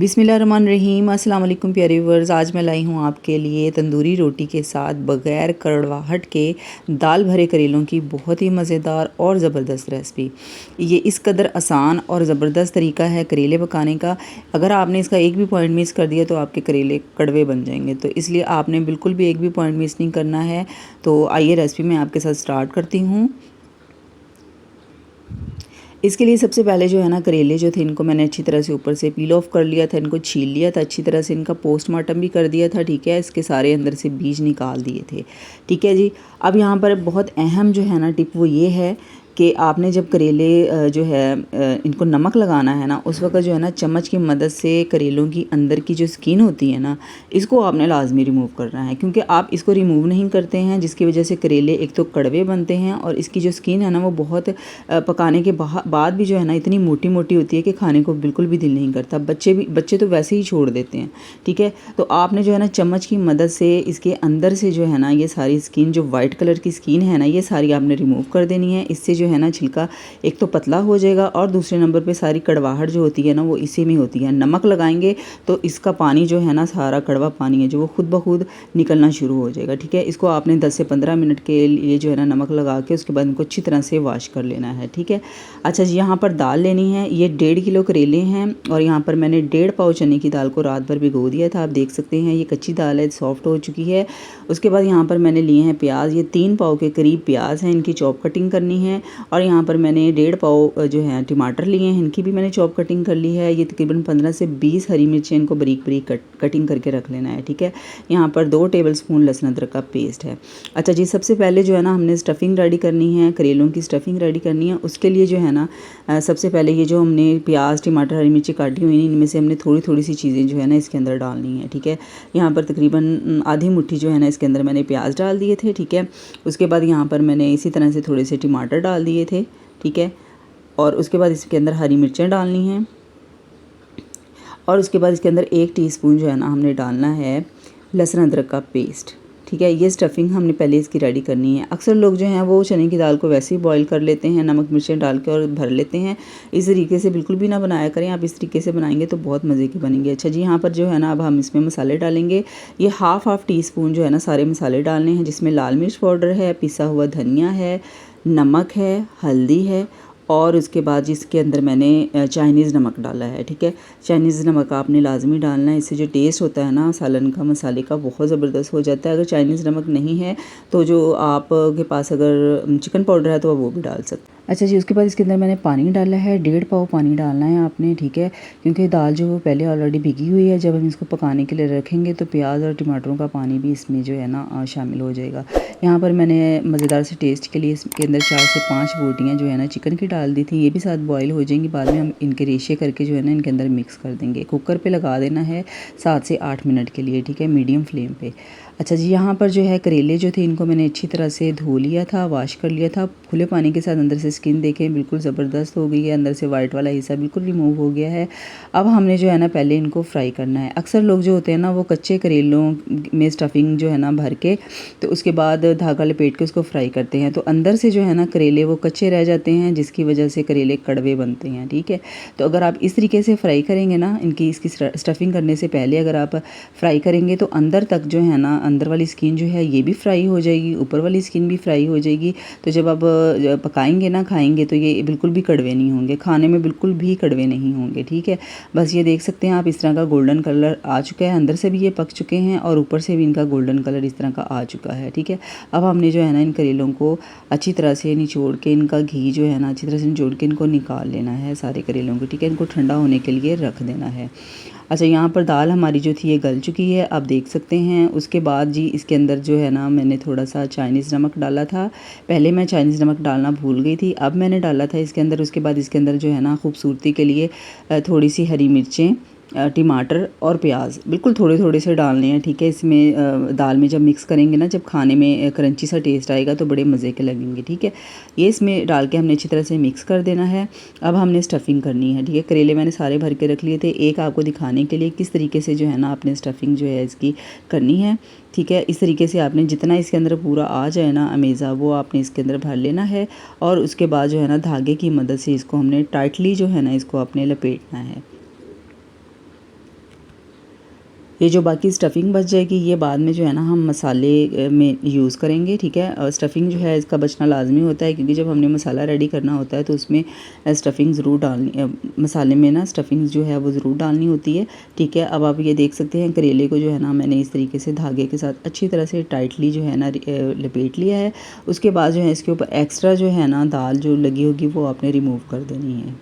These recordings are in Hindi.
बिस्मिल्लाहिर्रहमानिर्रहीम। अस्सलाम वालेकुम प्यारे व्यूअर्स। आज मैं लाई हूँ आपके लिए तंदूरी रोटी के साथ बग़ैर कड़वाहट के दाल भरे करेलों की बहुत ही मज़ेदार और ज़बरदस्त रेसिपी। ये इस कदर आसान और ज़बरदस्त तरीका है करेले पकाने का, अगर आपने इसका एक भी पॉइंट मिस कर दिया तो आपके करेले कड़वे बन जाएंगे। तो इसलिए आपने बिल्कुल भी एक भी पॉइंट मिस नहीं करना है। तो आइए रेसिपी मैं आपके साथ स्टार्ट करती हूँ। इसके लिए सबसे पहले जो है ना, करेले जो थे इनको मैंने अच्छी तरह से ऊपर से पील ऑफ कर लिया था, इनको छील लिया था अच्छी तरह से, इनका पोस्टमार्टम भी कर दिया था। ठीक है, इसके सारे अंदर से बीज निकाल दिए थे। ठीक है जी। अब यहाँ पर बहुत अहम जो है ना टिप वो ये है कि आपने जब करेले जो है इनको नमक लगाना है ना, उस वक्त जो है ना चम्मच की मदद से करेलों की अंदर की जो स्किन होती है ना, इसको आपने लाजमी रिमूव करना है, क्योंकि आप इसको रिमूव नहीं करते हैं जिसकी वजह से करेले एक तो कड़वे बनते हैं और इसकी जो स्किन है ना वो बहुत पकाने के बाद भी जो है ना इतनी मोटी मोटी होती है कि खाने को बिल्कुल भी दिल नहीं करता। बच्चे तो वैसे ही छोड़ देते हैं। ठीक है, तो आपने जो है ना चम्मच की मदद से इसके अंदर से जो है ना ये सारी स्किन, जो वाइट कलर की स्किन है ना, ये सारी आपने रिमूव कर देनी है। इससे जो है ना छिलका एक तो पतला हो जाएगा और दूसरे नंबर पे सारी कड़वाहट जो होती है ना वो इसी में होती है। नमक लगाएंगे तो इसका पानी जो है ना, सारा कड़वा पानी है जो वो खुद ब खुद निकलना शुरू हो जाएगा। ठीक है, इसको आपने 10 से 15 मिनट के लिए जो है ना नमक लगा के उसके बाद इनको अच्छी तरह से वॉश कर लेना है। ठीक है। अच्छा जी, यहाँ पर दाल लेनी है। ये 1.5 किलो करेले हैं और यहाँ पर मैंने 1.5 पाव चने की दाल को रात भर भिगो दिया था। आप देख सकते हैं ये कच्ची दाल है, सॉफ्ट हो चुकी है। उसके बाद यहाँ पर मैंने लिए हैं प्याज, ये 3 पाव के करीब प्याज हैं, इनकी चॉप कटिंग करनी है। और यहाँ पर मैंने 1.5 पाव जो है टमाटर लिए हैं, इनकी भी मैंने चॉप कटिंग कर ली है। ये तकरीबन 15 से 20 हरी मिर्चें, इनको बारीक बारीक कटिंग करके रख लेना है। ठीक है, यहाँ पर 2 टेबलस्पून लहसुन अदरक का पेस्ट है। अच्छा जी, सबसे पहले जो है ना हमने स्टफ़िंग रेडी करनी है, करेलों की स्टफ़िंग रेडी करनी है। उसके लिए जो है ना सबसे पहले ये जो हमने प्याज, टमाटर, हरी मिर्ची काटी हुई, इनमें से हमने थोड़ी थोड़ी सी चीज़ें जो है ना इसके अंदर डालनी है। ठीक है, यहाँ पर तकरीबन आधी मुट्ठी जो है ना इसके अंदर मैंने प्याज डाल दिए थे। ठीक है, उसके बाद यहाँ पर मैंने इसी तरह से थोड़े से टमाटर डाल दिए थे। ठीक है, और उसके बाद इसके अंदर हरी मिर्चें डालनी हैं और उसके बाद इसके अंदर 1 टीस्पून जो है ना हमने डालना है लहसुन अदरक का पेस्ट। ठीक है, ये स्टफ़िंग हमने पहले इसकी रेडी करनी है। अक्सर लोग जो हैं वो चने की दाल को वैसे ही बॉईल कर लेते हैं, नमक मिर्चें डाल के और भर लेते हैं। इस तरीके से बिल्कुल भी ना बनाया करें, आप इस तरीके से बनाएंगे तो बहुत मज़े की बनेंगे। अच्छा जी, यहाँ पर जो है ना अब हम इसमें मसाले डालेंगे। ये हाफ टीस्पून जो है ना सारे मसाले डालने हैं, जिसमें लाल मिर्च पाउडर है, पिसा हुआ धनिया है, नमक है, हल्दी है और उसके बाद जिसके अंदर मैंने चाइनीज़ नमक डाला है। ठीक है, चाइनीज़ नमक आपने लाजमी डालना है, इससे जो टेस्ट होता है ना सालन का, मसाले का, बहुत ज़बरदस्त हो जाता है। अगर चाइनीज़ नमक नहीं है तो जो आपके पास अगर चिकन पाउडर है तो वो भी डाल सकते हैं। अच्छा जी, उसके बाद इसके अंदर मैंने पानी डाला है, 1.5 पाव पानी डालना है आपने। ठीक है, क्योंकि दाल जो पहले ऑलरेडी भिगी हुई है, जब हम इसको पकाने के लिए रखेंगे तो प्याज और टमाटरों का पानी भी इसमें जो है ना शामिल हो जाएगा। यहाँ पर मैंने मज़ेदार से टेस्ट के लिए इसके अंदर 4 से 5 बोटियाँ जो है ना चिकन की डाल दी थी, ये भी साथ बॉईल हो जाएंगी। बाद में हम इनके रेशे करके जो है ना इनके अंदर मिक्स कर देंगे। कुकर पे लगा देना है 7 से 8 मिनट के लिए। ठीक है, मीडियम फ्लेम पे। अच्छा जी, यहाँ पर जो है करेले जो थे इनको मैंने अच्छी तरह से धो लिया था, वॉश कर लिया था खुले पानी के साथ। अंदर से स्किन देखें बिल्कुल ज़बरदस्त हो गई है, अंदर से वाइट वाला हिस्सा बिल्कुल रिमूव हो गया है। अब हमने जो है ना पहले इनको फ्राई करना है। अक्सर लोग जो होते हैं ना वो कच्चे करेलों में स्टफ़िंग जो है ना भर के तो उसके बाद धागा लपेट के उसको फ्राई करते हैं, तो अंदर से जो है ना करेले वो कच्चे रह जाते हैं, जिसकी वजह से करेले कड़वे बनते हैं। ठीक है, तो अगर आप इस तरीके से फ्राई करेंगे ना, इसकी स्टफ़िंग करने से पहले अगर आप फ्राई करेंगे तो अंदर तक जो है ना, अंदर वाली स्किन जो है ये भी फ्राई हो जाएगी, ऊपर वाली स्किन भी फ्राई हो जाएगी। तो जब आप पकाएंगे ना, खाएंगे तो ये बिल्कुल भी कड़वे नहीं होंगे, खाने में बिल्कुल भी कड़वे नहीं होंगे। ठीक है, बस ये देख सकते हैं आप, इस तरह का गोल्डन कलर आ चुका है, अंदर से भी ये पक चुके हैं और ऊपर से भी इनका गोल्डन कलर इस तरह का आ चुका है। ठीक है, अब हमने जो है ना इन करेलों को अच्छी तरह से निचोड़ के, इनका घी जो है ना अच्छी तरह से निचोड़ के इनको निकाल लेना है सारे करेलों को। ठीक है, इनको ठंडा होने के लिए रख देना है। अच्छा, यहाँ पर दाल हमारी जो थी ये गल चुकी है, आप देख सकते हैं। उसके बाद जी इसके अंदर जो है ना मैंने थोड़ा सा चाइनीज़ नमक डाला था। पहले मैं चाइनीज़ नमक डालना भूल गई थी, अब मैंने डाला था इसके अंदर। उसके बाद इसके अंदर जो है ना खूबसूरती के लिए थोड़ी सी हरी मिर्चें, टमाटर और प्याज बिल्कुल थोड़े थोड़े से डालने हैं। ठीक है, इसमें दाल में जब मिक्स करेंगे ना, जब खाने में क्रंची सा टेस्ट आएगा तो बड़े मज़े के लगेंगे। ठीक है, ये इसमें डाल के हमने अच्छी तरह से मिक्स कर देना है। अब हमने स्टफ़िंग करनी है। ठीक है, करेले मैंने सारे भर के रख लिए थे, एक आपको दिखाने के लिए किस तरीके से जो है ना आपने स्टफ़िंग जो है इसकी करनी है। ठीक है, इस तरीके से आपने जितना इसके अंदर पूरा आ जाए ना अमेज़ा, वो आपने इसके अंदर भर लेना है और उसके बाद जो है ना धागे की मदद से इसको हमने टाइटली जो है ना इसको आपने लपेटना है। ये जो बाकी स्टफ़िंग बच जाएगी ये बाद में जो है ना हम मसाले में यूज़ करेंगे, ठीक है। और स्टफ़िंग जो है इसका बचना लाजमी होता है, क्योंकि जब हमने मसाला रेडी करना होता है तो उसमें स्टफ़िंग ज़रूर डालनी, मसाले में ना स्टफ़िंग जो है वो ज़रूर डालनी होती है, ठीक है। अब आप ये देख सकते हैं करेले को जो है ना मैंने इस तरीके से धागे के साथ अच्छी तरह से टाइटली जो है ना लपेट लिया है। उसके बाद जो है इसके ऊपर एक्स्ट्रा जो है ना दाल जो लगी होगी वो आपने रिमूव कर देनी है।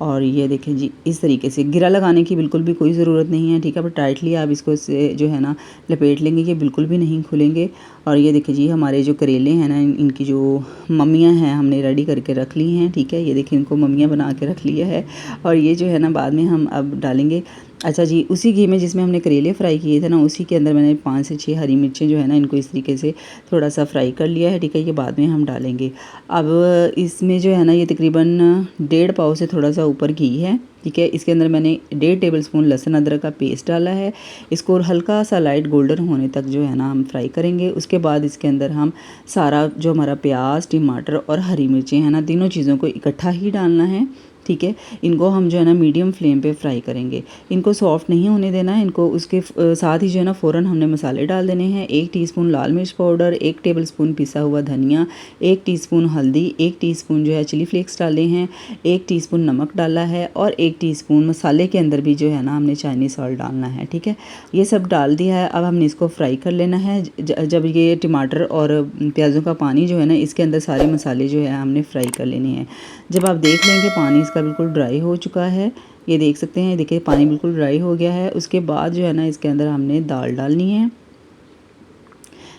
और ये देखें जी, इस तरीके से गिरा लगाने की बिल्कुल भी कोई ज़रूरत नहीं है, ठीक है। पर टाइटली आप इसको से जो है ना लपेट लेंगे, ये बिल्कुल भी नहीं खुलेंगे। और ये देखिए जी, हमारे जो करेले हैं ना इनकी जो मम्मियाँ हैं हमने रेडी करके रख ली हैं, ठीक है। ये देखिए इनको मम्मियाँ बना के रख लिया है। और ये जो है ना बाद में हम अब डालेंगे। अच्छा जी, उसी घी में जिसमें हमने करेले फ्राई किए थे ना, उसी के अंदर मैंने 5 से 6 हरी मिर्चें जो है ना इनको इस तरीके से थोड़ा सा फ्राई कर लिया है, ठीक है। ये बाद में हम डालेंगे। अब इसमें जो है ना ये तकरीबन 1.5 पाव से थोड़ा सा ऊपर घी है, ठीक है। इसके अंदर मैंने 1.5 टेबलस्पून लहसुन अदरक का पेस्ट डाला है। इसको हल्का सा लाइट गोल्डन होने तक जो है ना हम फ्राई करेंगे। उसके बाद इसके अंदर हम सारा जो हमारा प्याज, टमाटर और हरी मिर्चें हैं ना, तीनों चीज़ों को इकट्ठा ही डालना है, ठीक है। इनको हम जो है ना मीडियम फ्लेम पे फ्राई करेंगे। इनको सॉफ्ट नहीं होने देना है। इनको उसके साथ ही जो है ना फ़ौरन हमने मसाले डाल देने हैं। 1 टीस्पून लाल मिर्च पाउडर, 1 टेबलस्पून पिसा हुआ धनिया, 1 टीस्पून हल्दी, 1 टीस्पून जो है चिली फ्लेक्स डाले हैं, 1 टीस्पून नमक डाला है और 1 टीस्पून मसाले के अंदर भी जो है ना हमने चाइनीज़ सॉल्ट डालना है, ठीक है। ये सब डाल दिया है। अब हमने इसको फ्राई कर लेना है। जब ये टमाटर और प्याज़ों का पानी जो है ना इसके अंदर सारे मसाले जो है हमने फ्राई कर लेने हैं। जब आप देख लेंगे पानी इसका बिल्कुल ड्राई हो चुका है, ये देख सकते हैं, देखिए पानी बिल्कुल ड्राई हो गया है। उसके बाद जो है ना इसके अंदर हमने दाल डालनी है।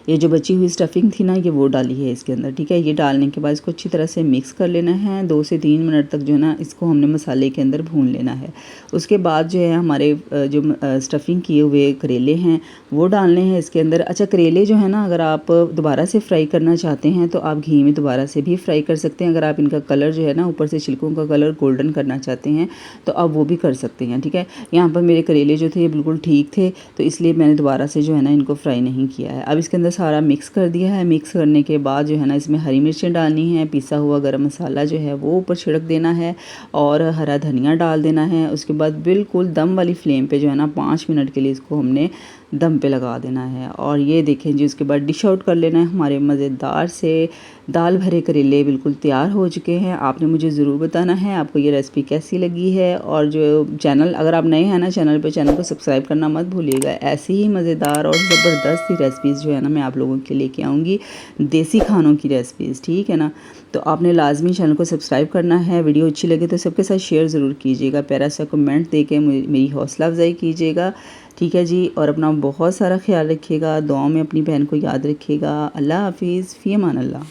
ये जो बची हुई स्टफ़िंग थी ना ये वो डाली है इसके अंदर, ठीक है। ये डालने के बाद इसको अच्छी तरह से मिक्स कर लेना है। 2 से 3 मिनट तक जो है ना इसको हमने मसाले के अंदर भून लेना है। उसके बाद जो है हमारे जो स्टफ़िंग किए हुए करेले हैं वो डालने हैं इसके अंदर। अच्छा, करेले जो है ना अगर आप दोबारा से फ्राई करना चाहते हैं तो आप घी में दोबारा से भी फ्राई कर सकते हैं। अगर आप इनका कलर जो है ना ऊपर से छिलकों का कलर गोल्डन करना चाहते हैं तो आप वो भी कर सकते हैं, ठीक है। यहाँ पर मेरे करेले जो थे ये बिल्कुल ठीक थे, तो इसलिए मैंने दोबारा से जो है ना इनको फ्राई नहीं किया है। अब इसके अंदर सारा मिक्स कर दिया है। मिक्स करने के बाद जो है ना इसमें हरी मिर्चें डालनी है, पिसा हुआ गरम मसाला जो है वो ऊपर छिड़क देना है और हरा धनिया डाल देना है। उसके बाद बिल्कुल दम वाली फ्लेम पे जो है ना 5 मिनट के लिए इसको हमने दम पे लगा देना है। और ये देखें जी, उसके बाद डिश आउट कर लेना है। हमारे मज़ेदार से दाल भरे करेले बिल्कुल तैयार हो चुके हैं। आपने मुझे ज़रूर बताना है आपको ये रेसिपी कैसी लगी है। और जो चैनल, अगर आप नए हैं ना चैनल को सब्सक्राइब करना मत भूलिएगा। ऐसी ही मज़ेदार और ज़बरदस्त सी रेसिपीज़ जो है ना मैं आप लोगों के लेके आऊँगी, देसी खानों की रेसिपीज़, ठीक है ना। तो आपने लाजमी चैनल को सब्सक्राइब करना है। वीडियो अच्छी लगे तो सबके साथ शेयर ज़रूर कीजिएगा। प्यारा सा कमेंट दे के मेरी हौसला अफजाई कीजिएगा, ठीक है जी। और अपना बहुत सारा ख्याल रखिएगा। दुआओं में अपनी बहन को याद रखिएगा। अल्लाह हाफिज़, फ़ी अमान अल्लाह।